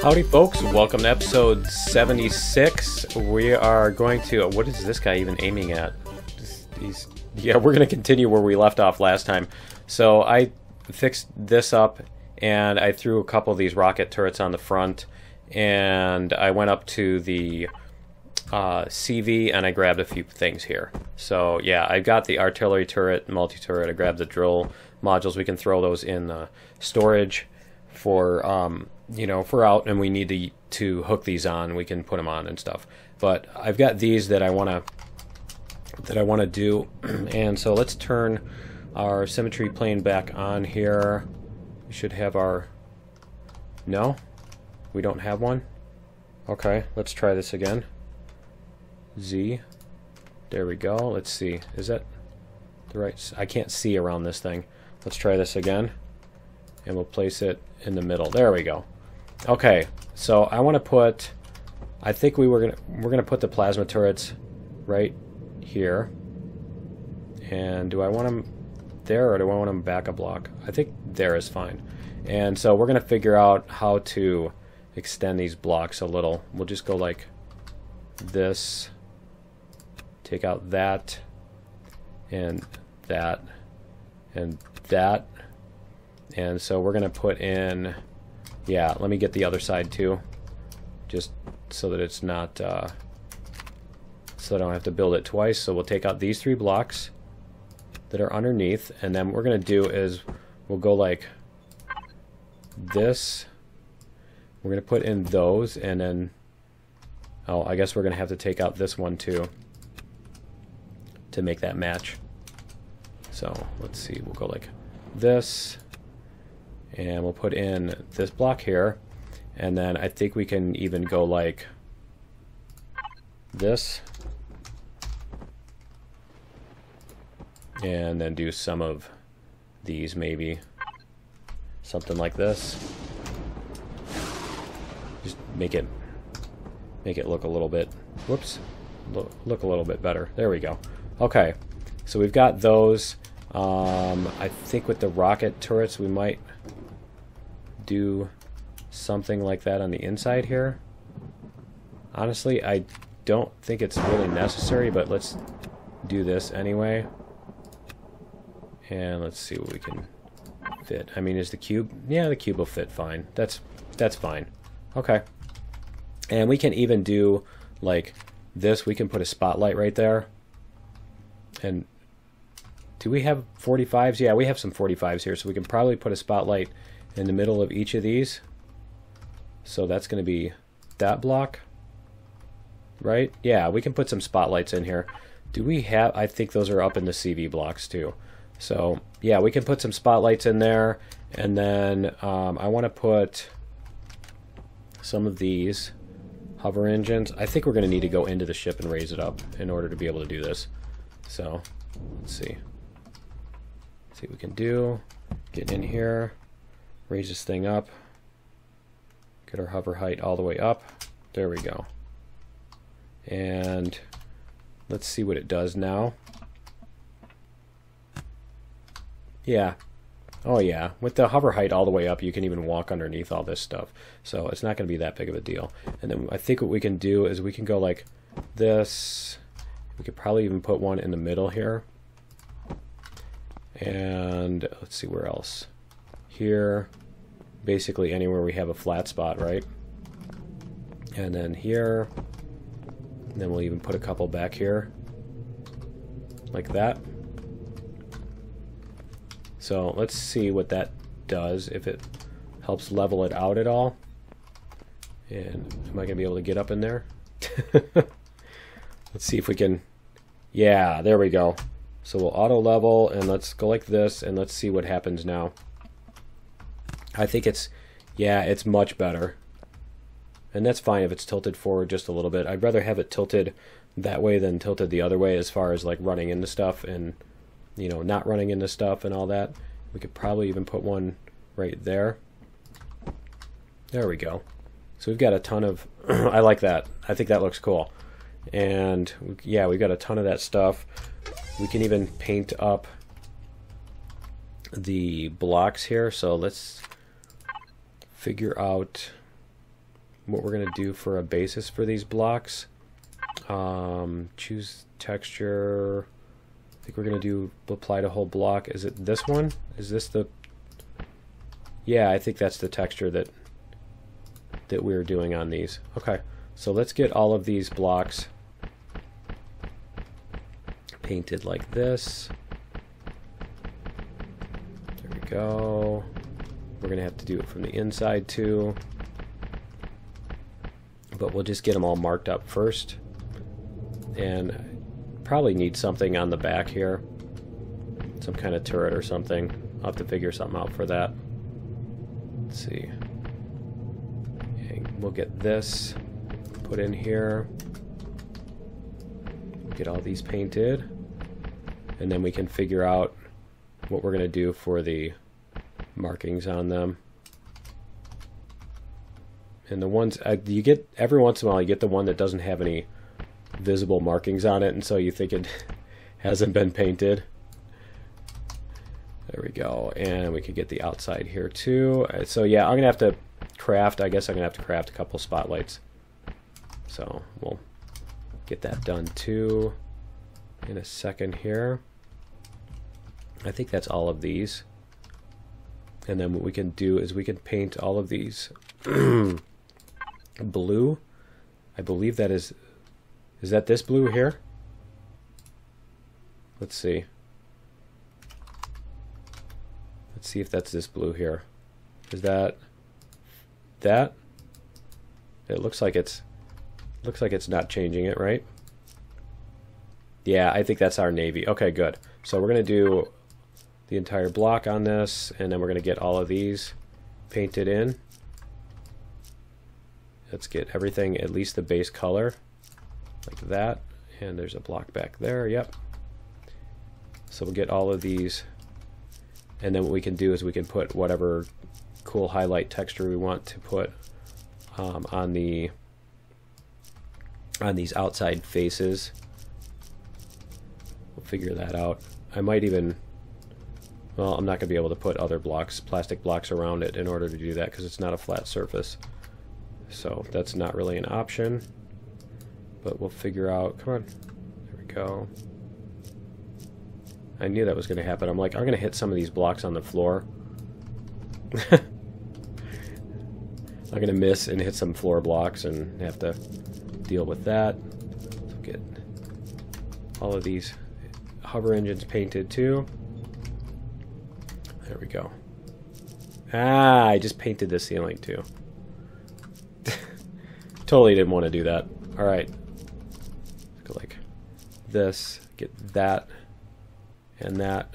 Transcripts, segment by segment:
Howdy folks, welcome to episode 76. We are going to, what is this guy even aiming at? Yeah, we're going to continue where we left off last time. So I fixed this up and I threw a couple of these rocket turrets on the front, and I went up to the CV and I grabbed a few things here. So yeah, I got the artillery turret, multi-turret, I grabbed the drill modules. We can throw those in storage for you know, if we're out and we need to hook these on, we can put them on and stuff. But I've got these that I want to do, and so let's turn our symmetry plane back on here. We should have our, no, we don't have one. Okay, let's try this again. Z, there we go. Let's see, is that the right? I can't see around this thing. Let's try this again, and we'll place it in the middle. There we go. Okay, so I want to put, I think we're gonna put the plasma turrets right here. And do I want them there, or do I want them back a block? I think there is fine. And so we're gonna figure out how to extend these blocks a little. We'll just go like this, take out that, and that, and that. And so we're gonna put in, yeah, let me get the other side too, just so that it's not, so I don't have to build it twice. So we'll take out these three blocks that are underneath, and then what we're going to do is we'll go like this. We're going to put in those, and then, oh, I guess we're going to have to take out this one too to make that match. So let's see, we'll go like this. And we'll put in this block here, and then I think we can even go like this, and then do some of these, maybe something like this. Just make it look a little bit, whoops, look a little bit better. There we go. Okay, so we've got those. I think with the rocket turrets we might do something like that on the inside here. Honestly, I don't think it's really necessary, but let's do this anyway. And let's see what we can fit. I mean, is the cube? Yeah, the cube will fit fine. That's fine. Okay. And we can even do like this. We can put a spotlight right there. And do we have 45s? Yeah, we have some 45s here, so we can probably put a spotlight in the middle of each of these. So that's going to be that block, right? Yeah, we can put some spotlights in here. Do we have, I think those are up in the CV blocks too. So yeah, we can put some spotlights in there, and then I want to put some of these hover engines. I think we're going to need to go into the ship and raise it up in order to be able to do this. So let's see. Let's see what we can do. Get in here. Raise this thing up. Get our hover height all the way up. There we go. And let's see what it does now. Yeah. Oh yeah. With the hover height all the way up, you can even walk underneath all this stuff. So it's not going to be that big of a deal. And then I think what we can do is we can go like this. We could probably even put one in the middle here. And let's see where else. Here, basically anywhere we have a flat spot, right? And then here, and then we'll even put a couple back here, like that. So let's see what that does, if it helps level it out at all. And am I going to be able to get up in there? Let's see if we can, yeah, there we go. So we'll auto level, and let's go like this, and let's see what happens now. I think it's, yeah, it's much better. And that's fine if it's tilted forward just a little bit. I'd rather have it tilted that way than tilted the other way as far as like running into stuff and, you know, not running into stuff and all that. We could probably even put one right there. There we go. So we've got a ton of, I like that. I think that looks cool. And yeah, we've got a ton of that stuff. We can even paint up the blocks here. So let's figure out what we're going to do for a basis for these blocks. Choose texture. I think we're going to do apply to whole block. Is it this one? Is this the... Yeah, I think that's the texture that we were doing on these. Okay, so let's get all of these blocks painted like this. There we go. We're going to have to do it from the inside too. But we'll just get them all marked up first. And probably need something on the back here. Some kind of turret or something. I'll have to figure something out for that. Let's see. Okay, we'll get this put in here. Get all these painted. And then we can figure out what we're going to do for the markings on them. And the ones you get every once in a while, you get the one that doesn't have any visible markings on it, and so you think it hasn't been painted. There we go. And we could get the outside here too. So yeah, I'm gonna have to craft. I guess I'm gonna have to craft a couple spotlights. So we'll get that done too in a second here. I think that's all of these. And then what we can do is we can paint all of these blue. I believe that is that this blue here? Let's see. Let's see if that's this blue here. Is that? It looks like it's not changing it, right? Yeah, I think that's our navy. Okay, good. So we're gonna do the entire block on this, and then we're gonna get all of these painted in. Let's get everything, at least the base color, like that. And there's a block back there, yep. So we'll get all of these, and then what we can do is we can put whatever cool highlight texture we want to put on these outside faces. We'll figure that out. I might even, well, I'm not going to be able to put other blocks, plastic blocks around it in order to do that because it's not a flat surface. So that's not really an option, but we'll figure out. Come on, there we go. I knew that was going to happen. I'm like, I'm going to hit some of these blocks on the floor. I'm going to miss and hit some floor blocks and have to deal with that. So get all of these hover engines painted too. There we go. Ah, I just painted the ceiling too. Totally didn't want to do that. Alright. Go like this. Get that. And that.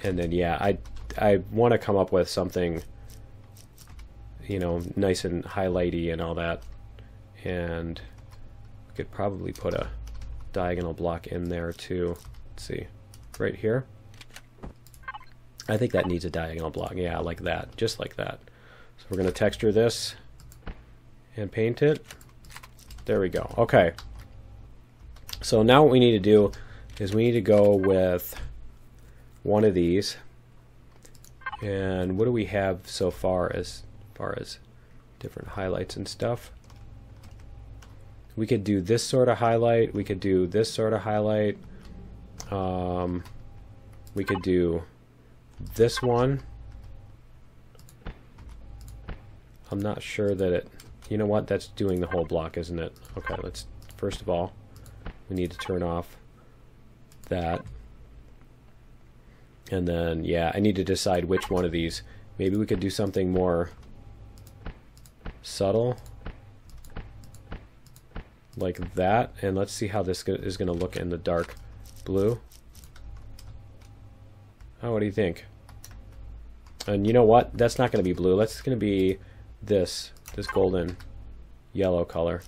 And then, yeah, I want to come up with something, you know, nice and highlighty and all that. And we could probably put a diagonal block in there too. Let's see. Right here. I think that needs a diagonal block. Yeah, like that. Just like that. So we're going to texture this and paint it. There we go. Okay. So now what we need to do is we need to go with one of these. And what do we have so far as different highlights and stuff? We could do this sort of highlight. We could do this sort of highlight. We could do this one. I'm not sure that it... You know what? That's doing the whole block, isn't it? Okay, let's... First of all, we need to turn off that. And then, yeah, I need to decide which one of these. Maybe we could do something more subtle. Like that. And let's see how this is going to look in the dark blue. Oh, what do you think? And you know what? That's not going to be blue. That's going to be this golden yellow color.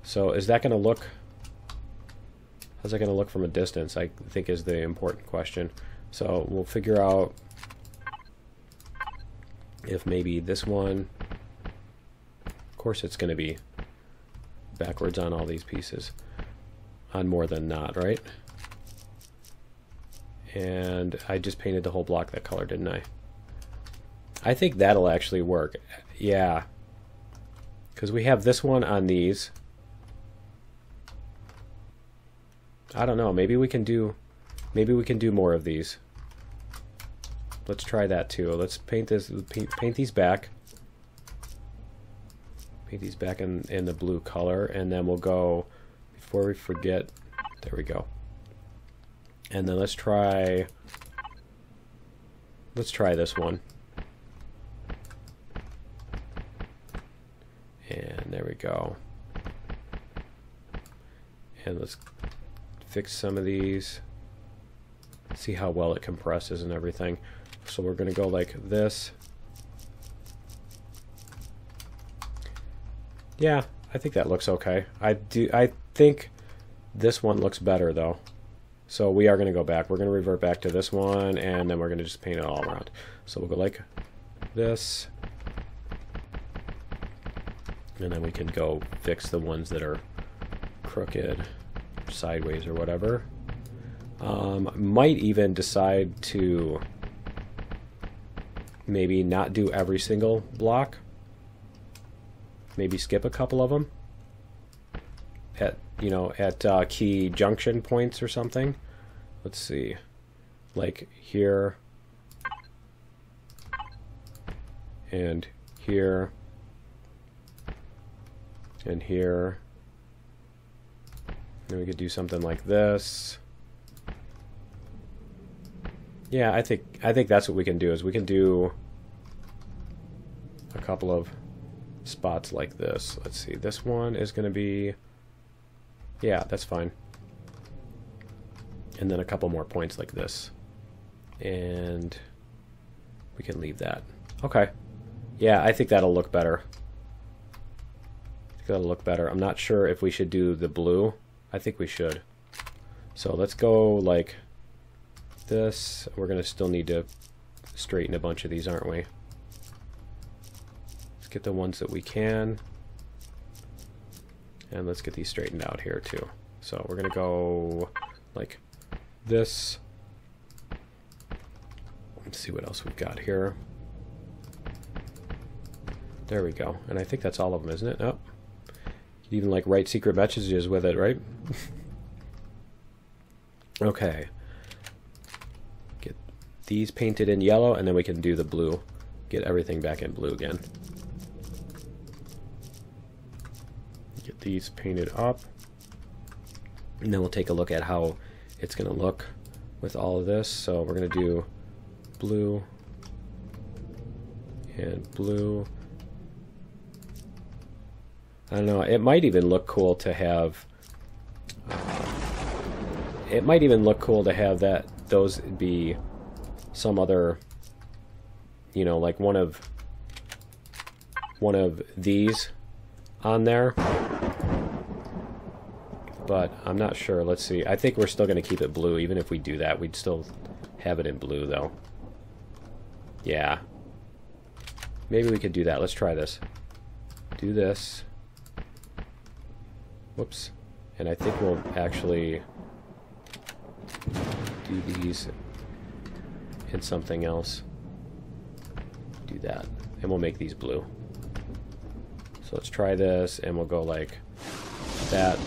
So is that going to look... How's that going to look from a distance, I think is the important question. So we'll figure out if maybe this one... Of course it's going to be backwards on all these pieces. On more than not, right? And I just painted the whole block that color, didn't I? I think that'll actually work. Yeah. Because we have this one on these. I don't know. Maybe we can do more of these. Let's try that too. Let's paint this. Paint these back. Paint these back in the blue color, and then we'll go. Before we forget, there we go. And then let's try this one. And there we go. And let's fix some of these. See how well it compresses and everything. So we're going to go like this. Yeah, I think that looks okay. I think this one looks better though. So we are going to go back. We're going to revert back to this one, and then we're going to just paint it all around. So we'll go like this. And then we can go fix the ones that are crooked, sideways or whatever. Might even decide to maybe not do every single block. Maybe skip a couple of them at key junction points or something. Let's see, like here and here and here. Then we could do something like this. Yeah, I think that's what we can do. Is we can do a couple of spots like this. Let's see. This one is going to be, yeah, that's fine. And then a couple more points like this. And we can leave that. Okay. Yeah, I think that'll look better. I think that'll look better. I'm not sure if we should do the blue. I think we should. So let's go like this. We're going to still need to straighten a bunch of these, aren't we? Let's get the ones that we can. And let's get these straightened out here too. So we're going to go like this. Let's see what else we've got here. There we go. And I think that's all of them, isn't it? Oh. You can even like write secret messages with it, right? Okay. Get these painted in yellow, and then we can do the blue. Get everything back in blue again. Get these painted up. And then we'll take a look at how it's going to look with all of this. So we're going to do blue and blue. I don't know, it might even look cool to have that those be some other, you know, like one of these on there. But I'm not sure. Let's see. I think we're still going to keep it blue. Even if we do that, we'd still have it in blue though. Yeah. Maybe we could do that. Let's try this. Do this. Whoops. And I think we'll actually do these in something else. Do that. And we'll make these blue. So let's try this, and we'll go like that,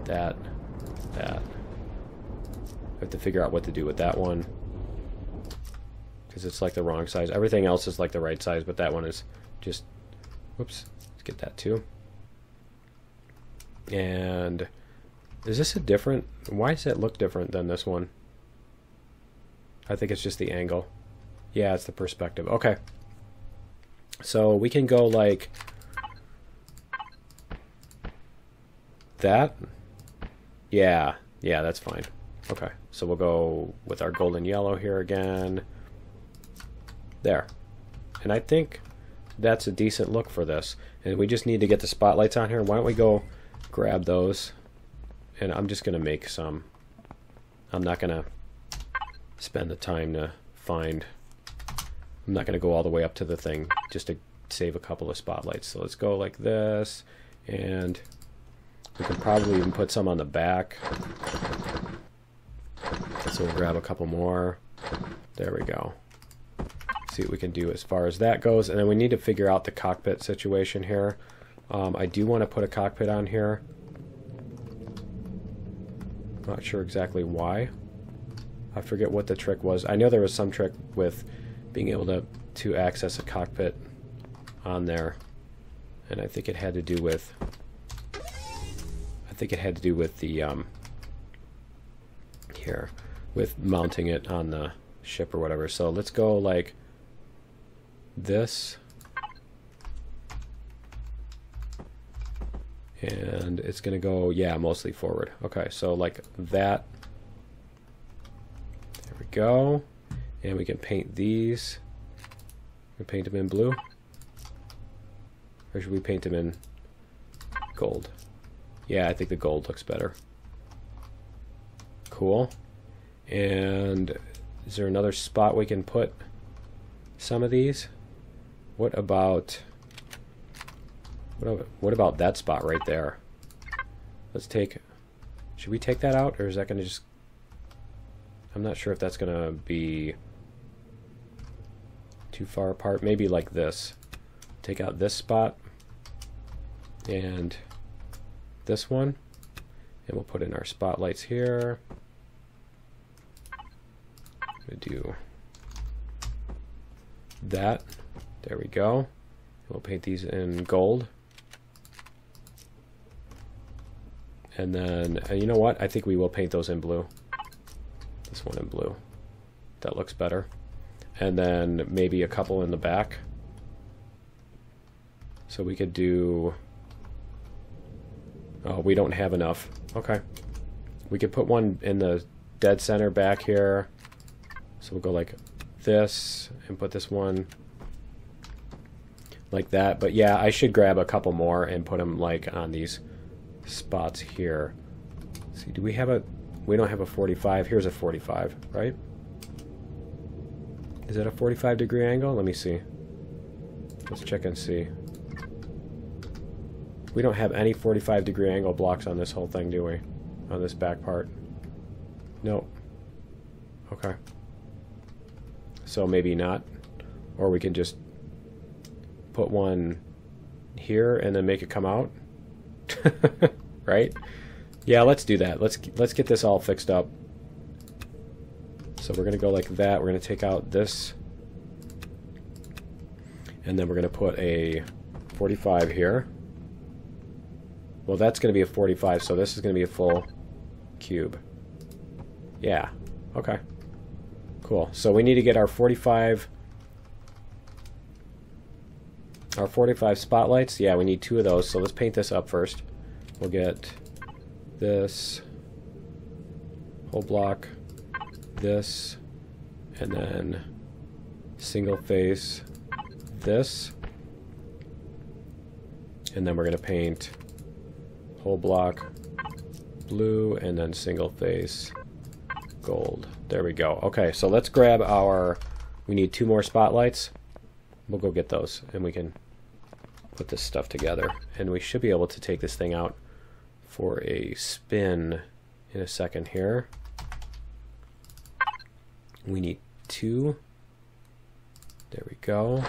that, that. I have to figure out what to do with that one, because it's like the wrong size. Everything else is like the right size, but that one is just, whoops, let's get that too. And is this a different, why does it look different than this one? I think it's just the angle. Yeah, it's the perspective. Okay. So we can go like that. Yeah, that's fine. Okay, so we'll go with our golden yellow here again. There. And I think that's a decent look for this. And we just need to get the spotlights on here. Why don't we go grab those? And I'm just going to make some. I'm not going to spend the time to find. I'm not going to go all the way up to the thing just to save a couple of spotlights. So let's go like this. And we could probably even put some on the back. So we'll grab a couple more. There we go. see what we can do as far as that goes. And then we need to figure out the cockpit situation here. I do want to put a cockpit on here. Not sure exactly why. I forget what the trick was. I know there was some trick with being able to access a cockpit on there. And I think it had to do with the here, with mounting it on the ship or whatever. So let's go like this, and it's gonna go, yeah, mostly forward. Okay, so like that. There we go. And we can paint these. We paint them in blue, or should we paint them in gold? Yeah, I think the gold looks better. Cool. And is there another spot we can put some of these? What about that spot right there? Let's take, should we take that out, or is that going to just, I'm not sure if that's going to be too far apart. Maybe like this. Take out this spot and this one, and we'll put in our spotlights here. Do that. There we go. We'll paint these in gold. And then, you know what? I think we will paint those in blue. This one in blue. That looks better. And then maybe a couple in the back. So we could do... Oh, we don't have enough. Okay. We could put one in the dead center back here. So we'll go like this and put this one like that. But yeah, I should grab a couple more and put them like on these spots here. Let's see, do we have a... We don't have a 45. Here's a 45, right? Is that a 45-degree angle? Let me see. Let's check and see. We don't have any 45-degree angle blocks on this whole thing, do we? On this back part. Nope. Okay. So maybe not. Or we can just put one here and then make it come out. Right? Yeah, let's do that. Let's get this all fixed up. So we're going to go like that. We're going to take out this. And then we're going to put a 45 here. Well, that's going to be a 45, so this is going to be a full cube. Yeah. Okay. Cool. So we need to get our 45 spotlights. Yeah, we need 2 of those. So let's paint this up first. We'll get this whole block, this, and then single face this. And then we're going to paint whole block blue and then single face gold. There we go. Okay, so let's grab our... We need 2 more spotlights. We'll go get those, and we can put this stuff together. And we should be able to take this thing out for a spin in a second here. We need 2. There we go.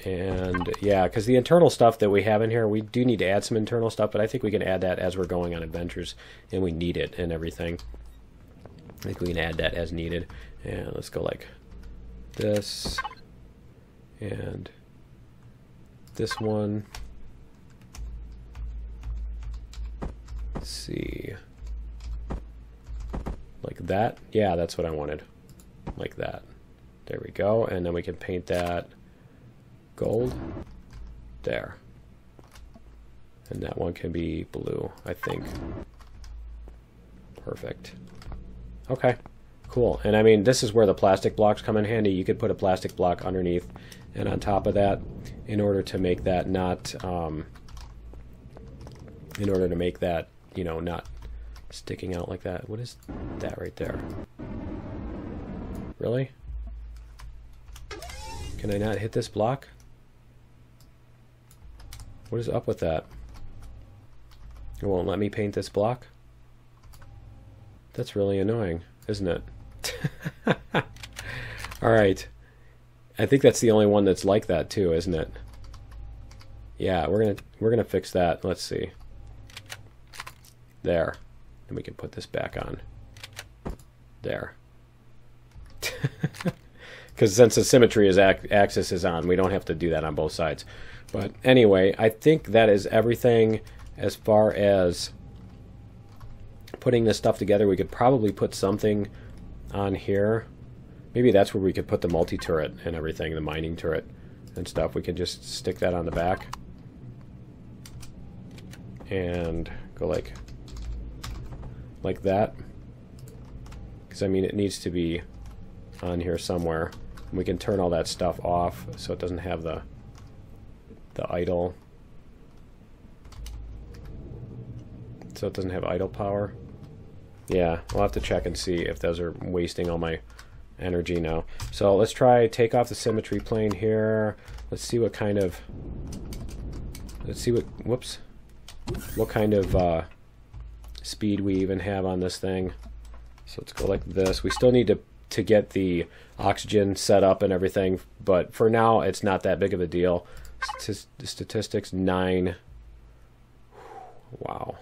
And yeah, because the internal stuff that we have in here, we do need to add some internal stuff, but I think we can add that as we're going on adventures, and we need it and everything. I think we can add that as needed. And let's go like this, and this one. Let's see. Like that. Yeah, that's what I wanted. Like that. There we go. And then we can paint that gold there, and that one can be blue, I think. Perfect. Okay, cool. And I mean, this is where the plastic blocks come in handy. You could put a plastic block underneath and on top of that in order to make that not you know, not sticking out like that. What is that right there? Really? Can I not hit this block? What is up with that? It won't let me paint this block? That's really annoying, isn't it? All right. I think that's the only one that's like that too, isn't it? Yeah, we're gonna fix that. Let's see. There. And we can put this back on. There. Because since the symmetry is axis is on, we don't have to do that on both sides. But anyway, I think that is everything as far as putting this stuff together. We could probably put something on here. Maybe that's where we could put the multi-turret and everything, the mining turret and stuff. We could just stick that on the back and go like that. Because I mean, it needs to be on here somewhere. And we can turn all that stuff off so it doesn't have the idle. So it doesn't have idle power. Yeah, we'll have to check and see if those are wasting all my energy now. So let's try take off the symmetry plane here. Let's see what kind of what kind of speed we even have on this thing. So let's go like this. We still need to get the oxygen set up and everything, but for now it's not that big of a deal. Statistics 9. Wow.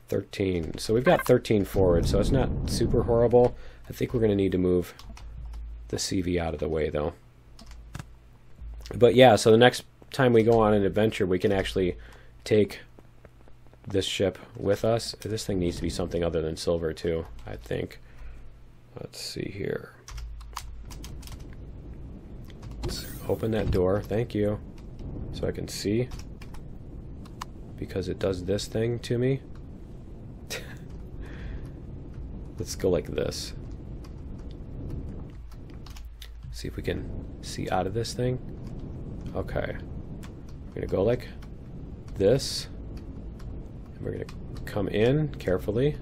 13. So we've got 13 forward, so it's not super horrible. I think we're going to need to move the CV out of the way, though. But yeah, so the next time we go on an adventure, we can actually take this ship with us. This thing needs to be something other than silver, too, I think. Let's see here. Let's open that door. Thank you. So I can see. Because it does this thing to me. Let's go like this. See if we can see out of this thing. Okay. We're going to go like this. And we're going to come in carefully.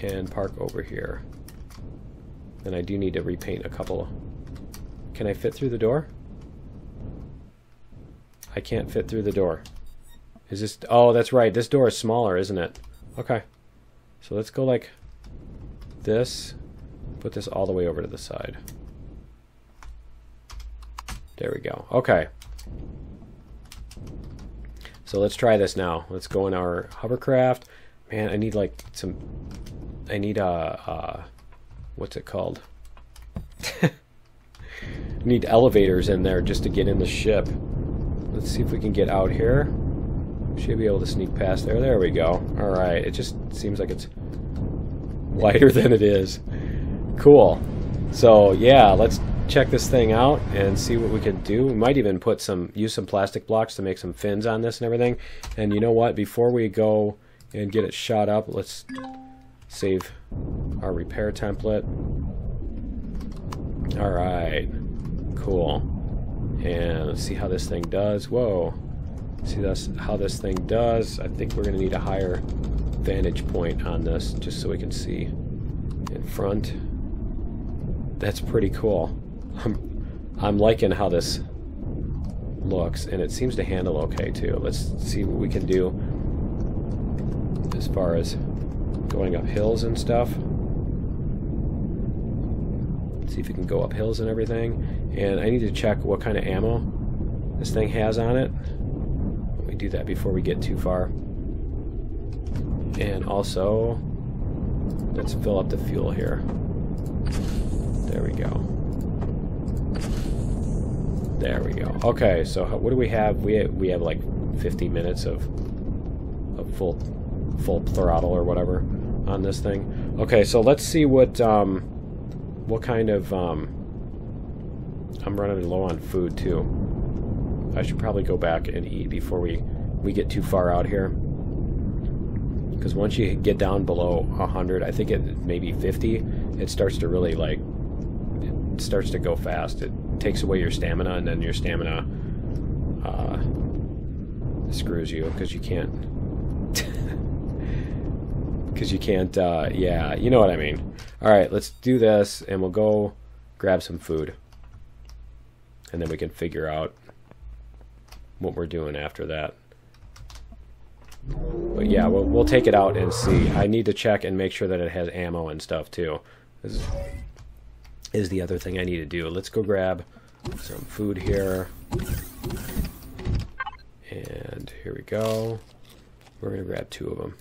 And park over here. Then I do need to repaint a couple. Can I fit through the door? I can't fit through the door. Is this... Oh, that's right. This door is smaller, isn't it? Okay. So let's go like this. Put this all the way over to the side. There we go. Okay. So let's try this now. Let's go in our hovercraft. Man, I need like some... I need what's it called? I need elevators in there just to get in the ship. Let's see if we can get out here. Should be able to sneak past there. There we go. Alright, it just seems like it's wider than it is. Cool. So yeah, let's check this thing out and see what we can do. We might even use some plastic blocks to make some fins on this and everything. And you know what? Before we go and get it shot up, let's save our repair template. Alright. Cool. And let's see how this thing does. Whoa. See how this thing does. I think we're going to need a higher vantage point on this just so we can see in front. That's pretty cool. I'm liking how this looks, and it seems to handle okay too. Let's see what we can do as far as going up hills and stuff. See if we can go up hills and everything. And I need to check what kind of ammo this thing has on it. We do that before we get too far. And also, let's fill up the fuel here. There we go. There we go. Okay, so what do we have? We have like 50 minutes of full throttle or whatever on this thing. Okay, so let's see what kind of I'm running low on food too. I should probably go back and eat before we get too far out here. Because once you get down below 100, I think it maybe 50, it starts to really like, it starts to go fast. It takes away your stamina, and then your stamina screws you because you can't. Because you can't, yeah, you know what I mean. Alright, let's do this, and we'll go grab some food. And then we can figure out what we're doing after that. But yeah, we'll take it out and see. I need to check and make sure that it has ammo and stuff, too. is the other thing I need to do. Let's go grab some food here. And here we go. We're going to grab 2 of them.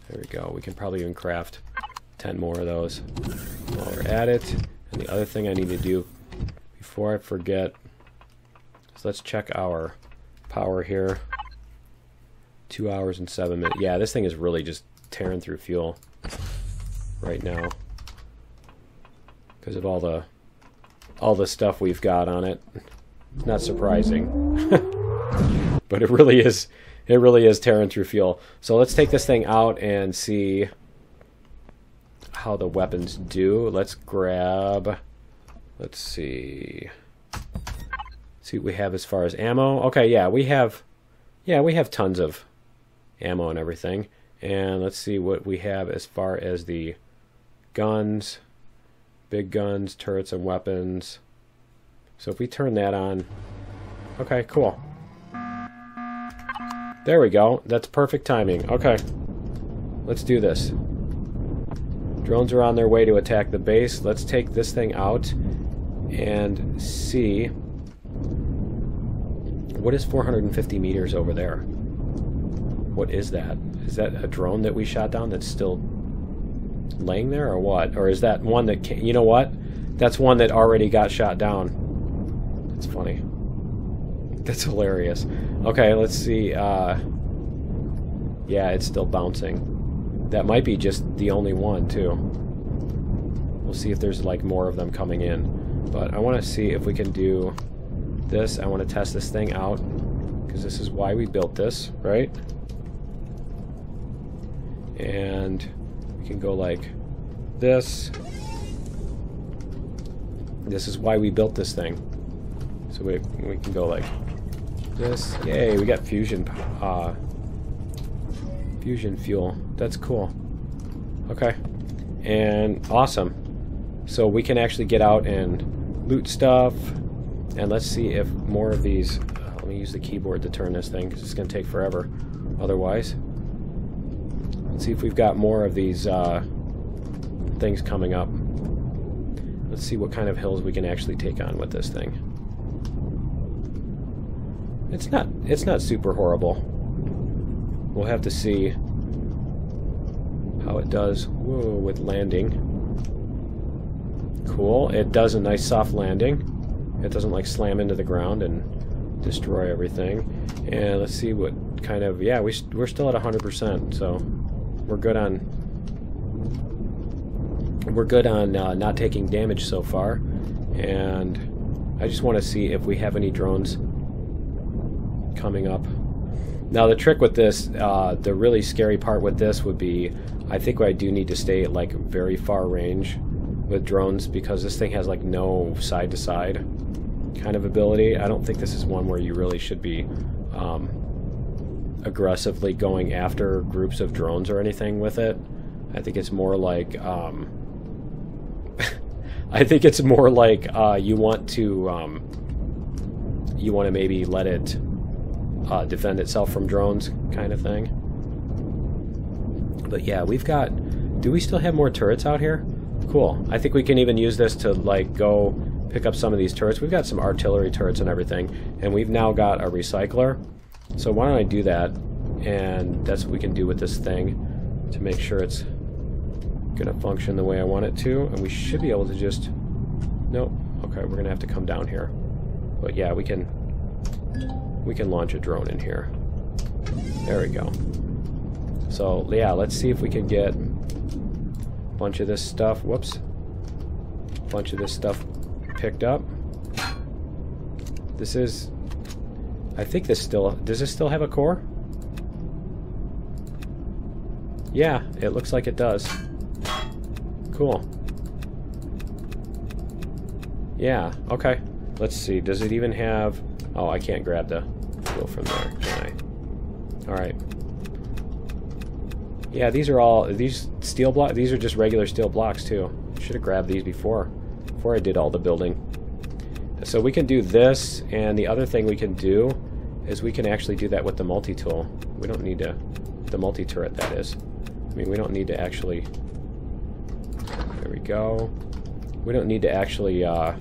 There we go. We can probably even craft 10 more of those while we're at it. And the other thing I need to do before I forget is let's check our power here. 2 hours and 7 minutes. Yeah, this thing is really just tearing through fuel right now because of all the stuff we've got on it. Not surprising. But it really is tearing through fuel. So let's take this thing out and see how the weapons do. Let's grab, let's see what we have as far as ammo. Okay, yeah, we have tons of ammo and everything. And let's see what we have as far as the guns, big guns, turrets, and weapons. So if we turn that on, okay, cool. There we go. That's perfect timing. Okay, let's do this. Drones are on their way to attack the base. Let's take this thing out and see what is 450 meters over there. What is that? Is that a drone that we shot down that's still laying there, or what? Or is that one that came, you know what? That's one that already got shot down. That's funny. That's hilarious. Okay, let's see. Yeah, it's still bouncing. That might be just the only one, too. We'll see if there's, like, more of them coming in. But I want to see if we can do this. I want to test this thing out, because this is why we built this, right? And we can go like this. This is why we built this thing. So we can go like this. Yay, we got fusion fuel. That's cool. Okay. And awesome. So we can actually get out and loot stuff. And let's see if more of these... let me use the keyboard to turn this thing, because it's going to take forever otherwise. Let's see if we've got more of these things coming up. Let's see what kind of hills we can actually take on with this thing. It's not super horrible. We'll have to see how it does. Whoa, with landing. Cool. It does a nice soft landing. It doesn't like slam into the ground and destroy everything. And let's see what kind of... Yeah, we're still at 100%, so we're good on not taking damage so far. And I just want to see if we have any drones coming up. Now the trick with this, the really scary part with this would be, I think I do need to stay at like very far range with drones, because this thing has like no side to side kind of ability. I don't think this is one where you really should be aggressively going after groups of drones or anything with it. I think it's more like I think it's more like you want to maybe let it defend itself from drones kind of thing. But yeah, we've got... Do we still have more turrets out here? Cool. I think we can even use this to like go pick up some of these turrets. We've got some artillery turrets and everything, and we've now got a recycler. So why don't I do that? And that's what we can do with this thing to make sure it's gonna function the way I want it to. And we should be able to just... Nope. Okay, we're gonna have to come down here. But yeah, we can launch a drone in here. There we go. So yeah, let's see if we can get a bunch of this stuff. Whoops. A bunch of this stuff picked up. This is... I think this still... Does this still have a core? Yeah, it looks like it does. Cool. Yeah, okay. Let's see. Does it even have... Oh, I can't grab the fuel from there, can I? Alright. Yeah, these are all... These steel blocks... These are just regular steel blocks, too. Should have grabbed these before I did all the building. So we can do this, and the other thing we can do is we can actually do that with the multi-tool. We don't need to... The multi-turret, that is. I mean, we don't need to actually... There we go. we don't need to actually to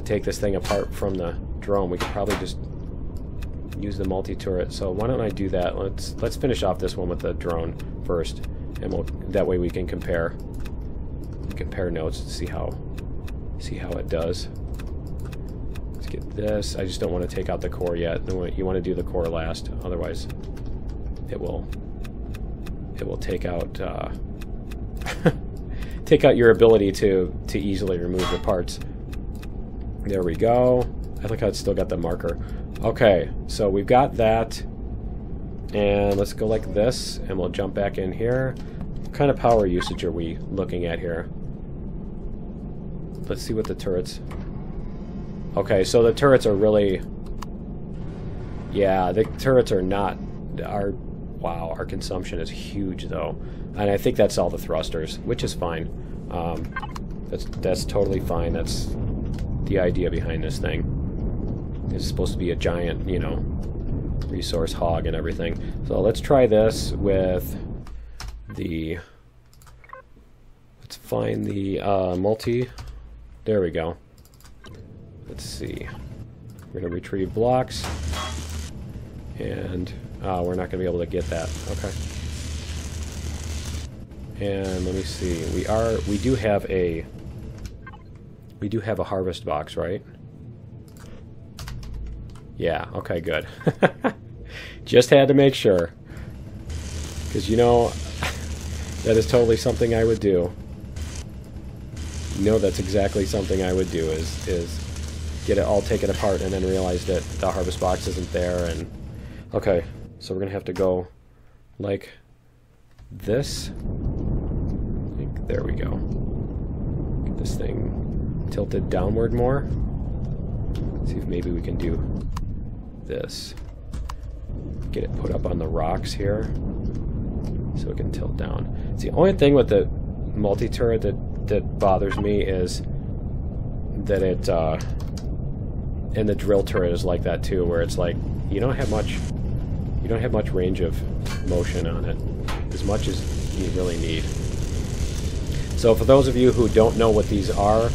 take this thing apart from the drone. We could probably just use the multi-turret. So why don't I do that? Let's finish off this one with the drone first, and that way we can compare notes to see how it does. Let's get this. I just don't want to take out the core yet. You want to do the core last, otherwise it will take out take out your ability to easily remove the parts. There we go. I like how it's still got the marker. Okay, so we've got that, and let's go like this, and we'll jump back in here. What kind of power usage are we looking at here? Let's see what the turrets... Okay, so the turrets are really... Yeah, the turrets are not... Wow, our consumption is huge, though. And I think that's all the thrusters, which is fine. That's totally fine. That's the idea behind this thing. It's supposed to be a giant, you know, resource hog and everything. So let's try this with the... Let's find the multi... There we go. Let's see. We're going to retrieve blocks. And we're not going to be able to get that. Okay. And let me see. We do have a harvest box, right? Yeah, okay, good. Just had to make sure. Because, you know, that is totally something I would do. You know, that's exactly something I would do, is get it all taken apart and then realize that the harvest box isn't there. And okay, so we're going to have to go like this. There we go. Get this thing tilted downward more. See if maybe we can do this. Get it put up on the rocks here so it can tilt down. It's the only thing with the multi-turret that bothers me is that it and the drill turret is like that too, where it's like you don't have much range of motion on it, as much as you really need. So for those of you who don't know what these are,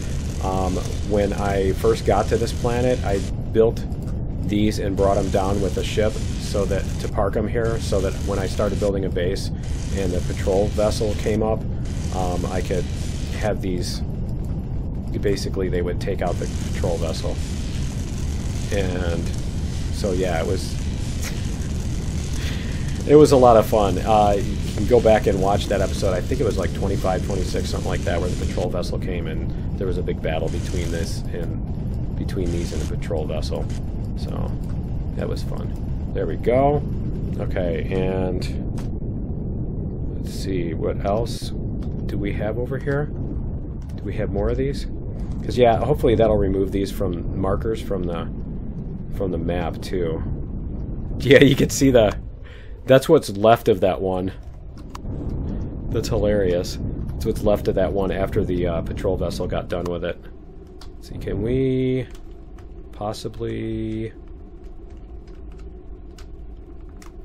when I first got to this planet, I built these and brought them down with a ship so that to park them here, so that when I started building a base and the patrol vessel came up, I could have these. Basically, they would take out the patrol vessel, and so yeah, it was a lot of fun. You can go back and watch that episode. I think it was like 25, 26, something like that, where the patrol vessel came and there was a big battle between these and the patrol vessel. So that was fun. There we go. Okay, and let's see, what else do we have over here? Do we have more of these? Because yeah, hopefully that'll remove these from markers from the map too. Yeah, you can see that's what's left of that one. That's hilarious. That's what's left of that one after the patrol vessel got done with it. Let's see, can we possibly...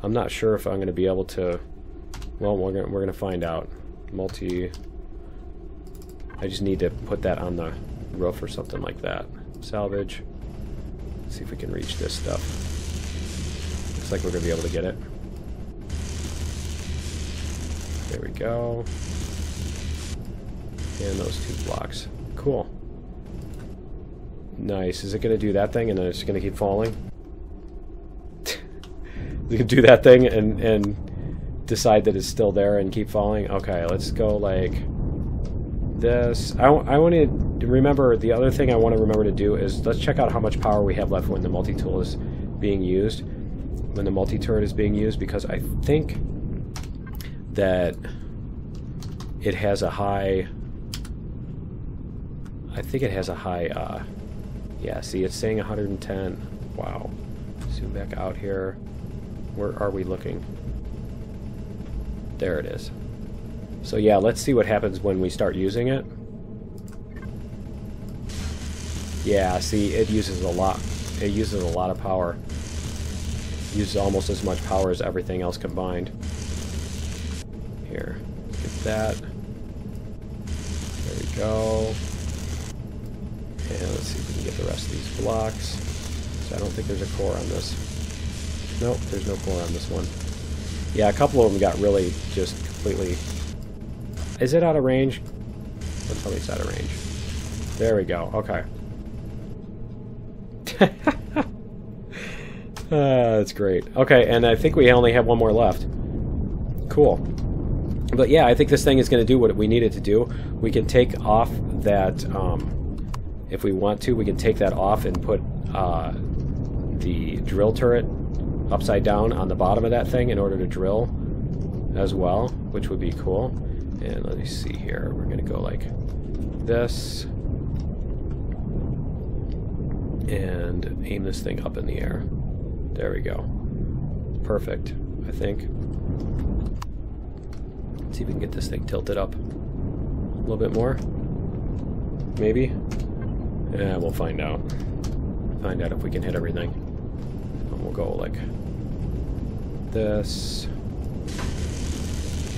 I'm not sure if I'm going to be able to... Well, we're going to find out. I just need to put that on the roof or something like that. Salvage. Let's see if we can reach this stuff. Looks like we're going to be able to get it. There we go. And those 2 blocks. Cool. Nice. Is it going to do that thing and then it's going to keep falling? We can do that thing and decide that it's still there and keep falling? Okay, let's go like this. I want to remember, the other thing I want to remember to do is let's check out how much power we have left when the multi-tool is being used. When the multi-turret is being used, because I think that it has a high... yeah, see, it's saying 110. Wow. Zoom back out here. Where are we looking? There it is. So yeah, let's see what happens when we start using it. Yeah, see, it uses a lot. It uses a lot of power. It uses almost as much power as everything else combined. Here, get that. go. And let's see if we can get the rest of these blocks. So I don't think there's a core on this. Nope, there's no core on this one. Yeah, a couple of them got really just completely... Is it out of range? Don't tell me it's out of range. There we go. Okay. That's great. Okay, and I think we only have one more left. Cool. But yeah, I think this thing is going to do what we need it to do. We can take off that... if we want to, we can take that off and put the drill turret upside down on the bottom of that thing in order to drill as well, which would be cool. And let me see here. We're going to go like this and aim this thing up in the air. There we go. Perfect, I think. Let's see if we can get this thing tilted up a little bit more. Maybe. Yeah, we'll find out. Find out if we can hit everything. And we'll go like this.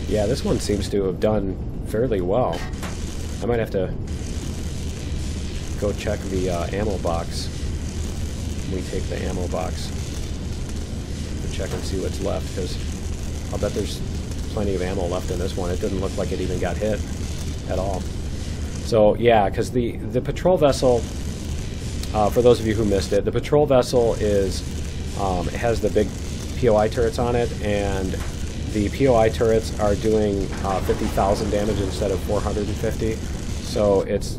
Yeah, this one seems to have done fairly well. I might have to go check the ammo box. We take the ammo box to check and see what's left, because I'll bet there's plenty of ammo left in this one. It didn't look like it even got hit at all. So yeah, because the patrol vessel, for those of you who missed it, the patrol vessel is it has the big POI turrets on it, and the POI turrets are doing 50,000 damage instead of 450. So it's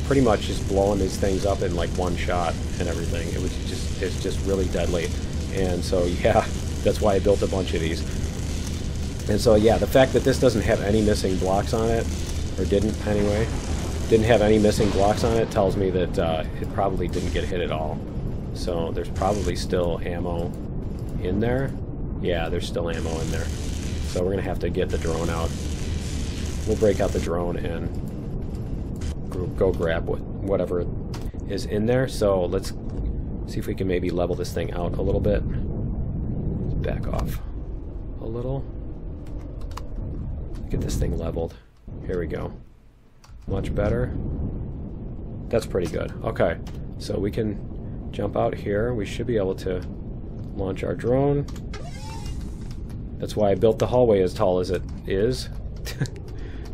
pretty much just blowing these things up in like one shot and everything. It's just really deadly. And so yeah, that's why I built a bunch of these. And so yeah, the fact that this doesn't have any missing blocks on it, or didn't anyway, didn't have any missing blocks on it, tells me that it probably didn't get hit at all. So there's probably still ammo in there. Yeah, there's still ammo in there. So we're going to have to get the drone out. We'll break out the drone and go grab whatever is in there. So let's see if we can maybe level this thing out a little bit. Back off a little. Get this thing leveled. Here we go. Much better. That's pretty good. Okay, so we can jump out here. We should be able to launch our drone. That's why I built the hallway as tall as it is.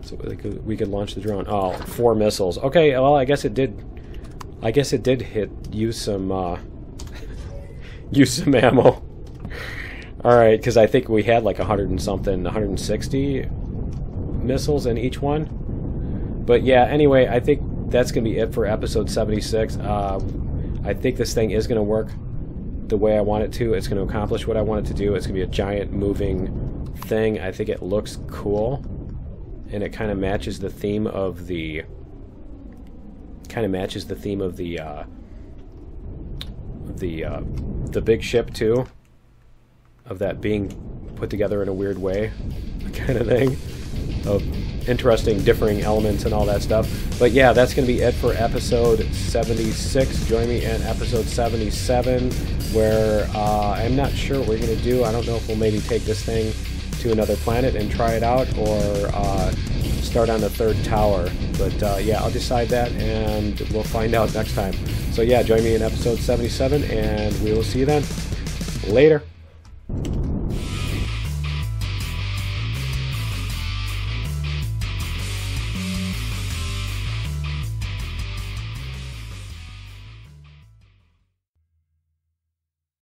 So we could launch the drone. Oh, 4 missiles. Okay, well, I guess it did use some use some ammo. All right, because I think we had like 100 and something, 160 missiles in each one. But yeah, anyway, I think that's gonna be it for episode 76. I think this thing is gonna work the way I want it to. It's going to accomplish what I want it to do. It's going to be a giant moving thing. I think it looks cool, and it kind of matches the theme of the the big ship too, of that being put together in a weird way kind of thing, of interesting differing elements and all that stuff. But yeah, that's going to be it for episode 76. Join me in episode 77, where I'm not sure what we're going to do. I don't know if we'll maybe take this thing to another planet and try it out, or start on the 3rd tower. But yeah, I'll decide that, and we'll find out next time. So yeah, join me in episode 77, and we will see you then. Later.